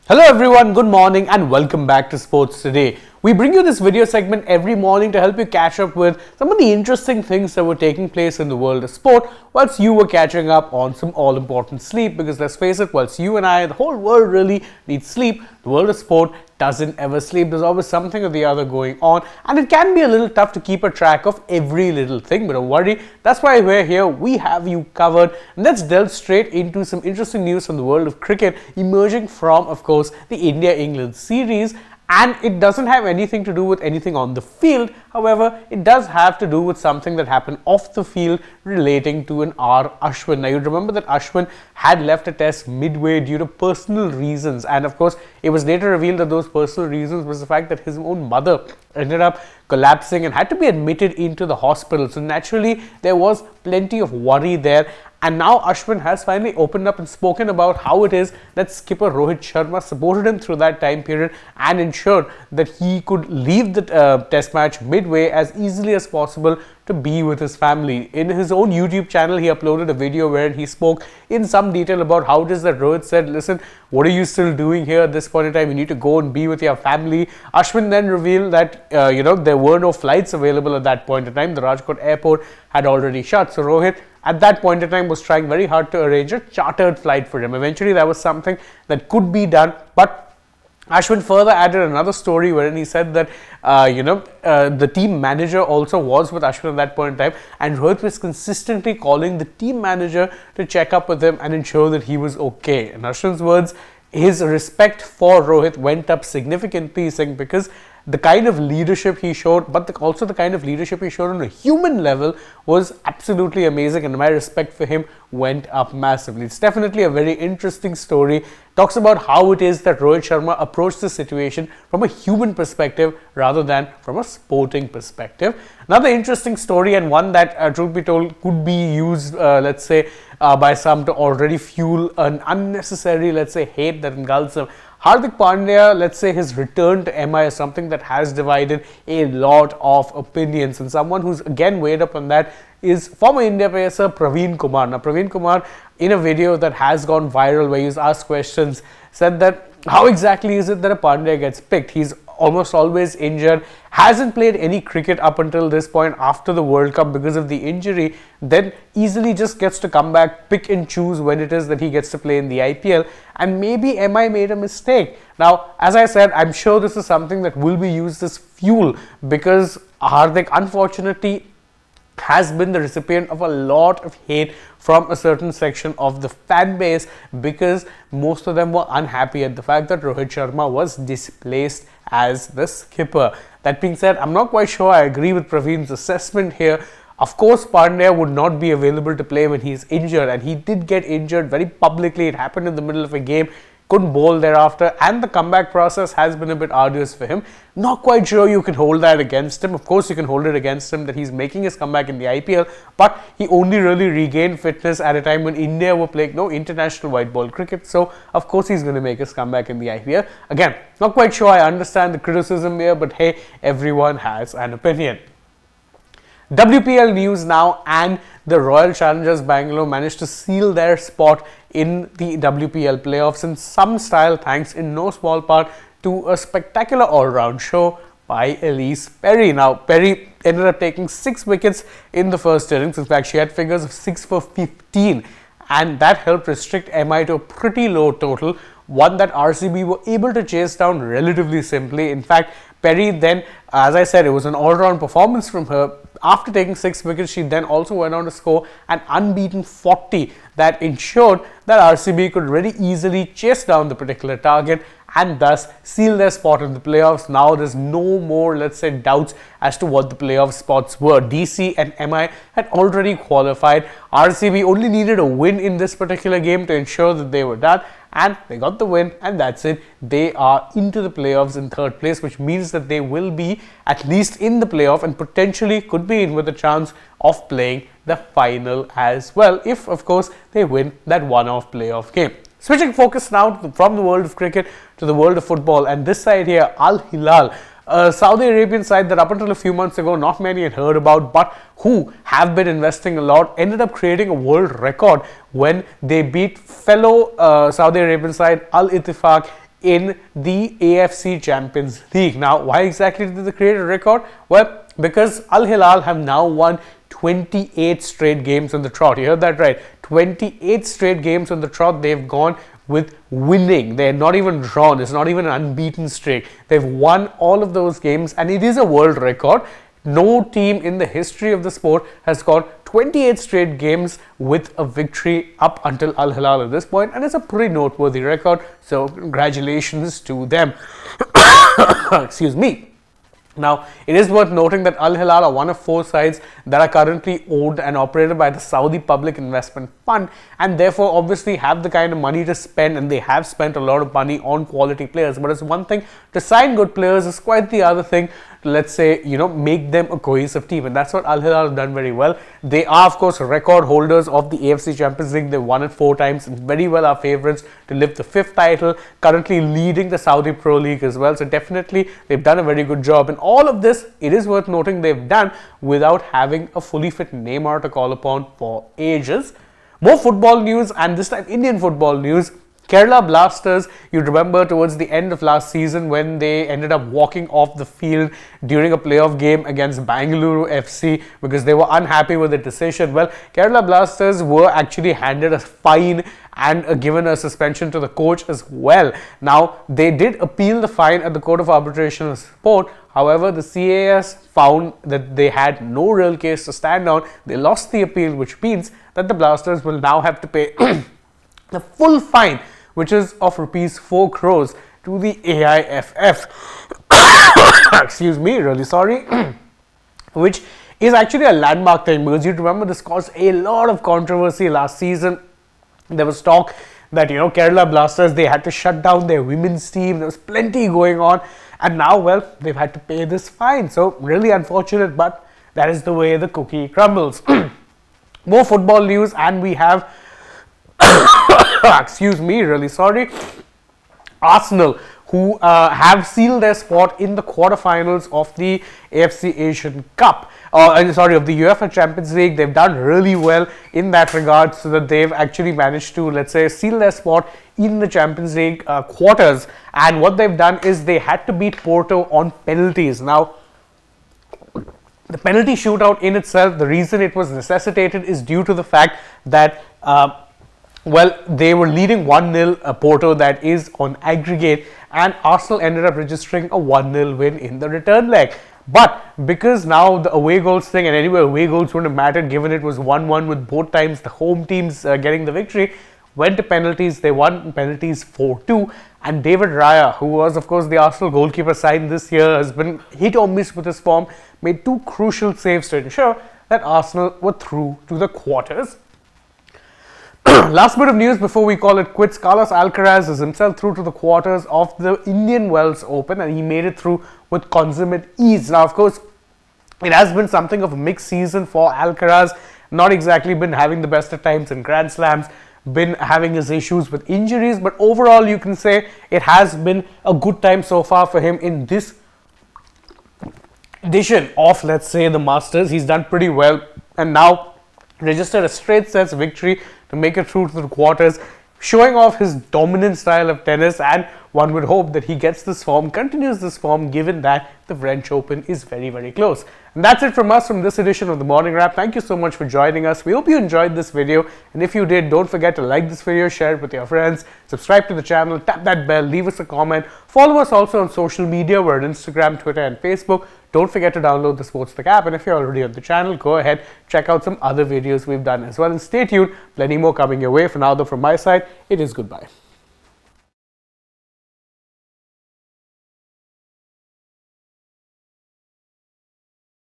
Hello everyone, good morning and welcome back to Sports Today. We bring you this video segment every morning to help you catch up with some of the interesting things that were taking place in the world of sport whilst you were catching up on some all-important sleep, because let's face it, whilst you and I, the whole world really needs sleep, the world of sport doesn't ever sleep. There's always something or the other going on, and it can be a little tough to keep a track of every little thing, but don't worry, that's why we're here. We have you covered. And let's delve straight into some interesting news from the world of cricket emerging from, of course, the India-England series. And it doesn't have anything to do with anything on the field. However, it does have to do with something that happened off the field relating to an Ashwin. Now, you remember that Ashwin had left a test midway due to personal reasons. And of course, it was later revealed that those personal reasons was the fact that his own mother ended up collapsing and had to be admitted into the hospital. So naturally, there was plenty of worry there. And now Ashwin has finally opened up and spoken about how it is that skipper Rohit Sharma supported him through that time period and ensured that he could leave the test match midway as easily as possible to be with his family. In his own YouTube channel, he uploaded a video wherein he spoke in some detail about how it is that Rohit said, listen, what are you still doing here at this point in time? You need to go and be with your family. Ashwin then revealed that, there were no flights available at that point in time. The Rajkot airport had already shut. So Rohit, at that point in time, was trying very hard to arrange a chartered flight for him. Eventually, that was something that could be done, but Ashwin further added another story wherein he said that, the team manager also was with Ashwin at that point in time, and Rohit was consistently calling the team manager to check up with him and ensure that he was okay. In Ashwin's words, his respect for Rohit went up significantly, saying because the kind of leadership he showed, but also the kind of leadership he showed on a human level was absolutely amazing, and my respect for him went up massively. It's definitely a very interesting story. Talks about how it is that Rohit Sharma approached the situation from a human perspective rather than from a sporting perspective. Another interesting story, and one that, truth be told, could be used, by some to already fuel an unnecessary, hate that engulfs them. Hardik Pandya, his return to MI is something that has divided a lot of opinions, and someone who's again weighed up on that is former India pacer Praveen Kumar. Now, Praveen Kumar, in a video that has gone viral where he's asked questions, said that how exactly is it that a Pandya gets picked? He's almost always injured, hasn't played any cricket up until this point after the World Cup because of the injury, then easily just gets to come back, pick and choose when it is that he gets to play in the IPL, and maybe MI made a mistake. Now, as I said, I'm sure this is something that will be used as fuel, because Hardik, unfortunately, has been the recipient of a lot of hate from a certain section of the fan base, because most of them were unhappy at the fact that Rohit Sharma was displaced as the skipper. That being said, I'm not quite sure I agree with Praveen's assessment here. Of course, Pandya would not be available to play when he's injured, and he did get injured very publicly. It happened in the middle of a game. Couldn't bowl thereafter, and the comeback process has been a bit arduous for him. Not quite sure you can hold that against him. Of course, you can hold it against him that he's making his comeback in the IPL, but he only really regained fitness at a time when India were playing no international white ball cricket. So, of course, he's going to make his comeback in the IPL. Again, not quite sure I understand the criticism here, but hey, everyone has an opinion. WPL news now, and the Royal Challengers Bangalore managed to seal their spot in the WPL playoffs in some style, thanks in no small part to a spectacular all-round show by Elise Perry. Now, Perry ended up taking 6 wickets in the first innings. In fact, she had figures of 6 for 15, and that helped restrict MI to a pretty low total, one that RCB were able to chase down relatively simply. In fact, Perry then, as I said, it was an all-round performance from her. After taking 6 wickets, she then also went on to score an unbeaten 40 that ensured that RCB could very easily chase down the particular target and thus seal their spot in the playoffs. Now there's no more, doubts as to what the playoff spots were. DC and MI had already qualified. RCB only needed a win in this particular game to ensure that they were done, and they got the win, and that's it. They are into the playoffs in 3rd place, which means that they will be at least in the playoff and potentially could be in with a chance of playing the final as well, if of course they win that one-off playoff game. Switching focus now from the world of cricket to the world of football, and this side here, Al Hilal, a Saudi Arabian side that up until a few months ago not many had heard about, but who have been investing a lot, ended up creating a world record when they beat fellow Saudi Arabian side Al Ittifaq in the AFC Champions League. Now, why exactly did they create a record? Well, because Al Hilal have now won 28 straight games on the trot. You heard that right. 28 straight games on the trot they've gone with winning. They're not even drawn. It's not even an unbeaten streak. They've won all of those games, and it is a world record. No team in the history of the sport has got 28 straight games with a victory up until Al Hilal at this point, and it's a pretty noteworthy record. So congratulations to them. Excuse me. Now, it is worth noting that Al Hilal are one of 4 sides that are currently owned and operated by the Saudi Public Investment Fund, and therefore obviously have the kind of money to spend, and they have spent a lot of money on quality players. But it's one thing to sign good players, it's quite the other thing to, let's say, make them a cohesive team, and that's what Al Hilal have done very well. They are, of course, record holders of the AFC Champions League. They've won it 4 times and very well are favourites to lift the 5th title, currently leading the Saudi Pro League as well. So definitely they've done a very good job, and all of this, it is worth noting, they've done without having a fully fit Neymar to call upon for ages. More football news, and this time Indian football news. Kerala Blasters, you remember towards the end of last season when they ended up walking off the field during a playoff game against Bangalore FC because they were unhappy with the decision. Well, Kerala Blasters were actually handed a fine and given a suspension to the coach as well. Now, they did appeal the fine at the Court of Arbitration of Sport. However, the CAS found that they had no real case to stand on. They lost the appeal, which means that the Blasters will now have to pay the full fine, which is of rupees 4 crores to the AIFF. Excuse me, really sorry. Which is actually a landmark thing, because you remember this caused a lot of controversy last season. There was talk that, Kerala Blasters, they had to shut down their women's team. There was plenty going on. And now, well, they've had to pay this fine. So, really unfortunate, but that is the way the cookie crumbles. More football news, and we have excuse me, really sorry, Arsenal, who have sealed their spot in the quarterfinals of the AFC Asian Cup, of the UEFA Champions League. They've done really well in that regard, so that they've actually managed to, let's say, seal their spot in the Champions League quarters. And what they've done is they had to beat Porto on penalties. Now, the penalty shootout in itself, the reason it was necessitated is due to the fact that they were leading 1-0 Porto, that is on aggregate, and Arsenal ended up registering a 1-0 win in the return leg. But because now the away goals thing, and anyway away goals wouldn't have mattered given it was 1-1 with both times the home teams getting the victory, went to penalties. They won penalties 4-2, and David Raya, who was of course the Arsenal goalkeeper signed this year, has been hit or miss with his form, made 2 crucial saves to ensure that Arsenal were through to the quarters. Last bit of news before we call it quits. Carlos Alcaraz is himself through to the quarters of the Indian Wells Open, and he made it through with consummate ease. Now, of course, it has been something of a mixed season for Alcaraz. Not exactly been having the best of times in Grand Slams, been having his issues with injuries, but overall you can say it has been a good time so far for him in this edition of, let's say, the Masters. He's done pretty well, and now registered a straight sets victory to make it through to the quarters, showing off his dominant style of tennis, and one would hope that he gets this form, continues this form, given that the French Open is very, very close. And that's it from us from this edition of the Morning Wrap. Thank you so much for joining us. We hope you enjoyed this video, and if you did, don't forget to like this video, share it with your friends, subscribe to the channel, tap that bell, leave us a comment, follow us also on social media. We're on Instagram, Twitter and Facebook. Don't forget to download the SportsTech app, and if you're already on the channel, go ahead, check out some other videos we've done as well, and stay tuned, plenty more coming your way. For now though, from my side, it is goodbye.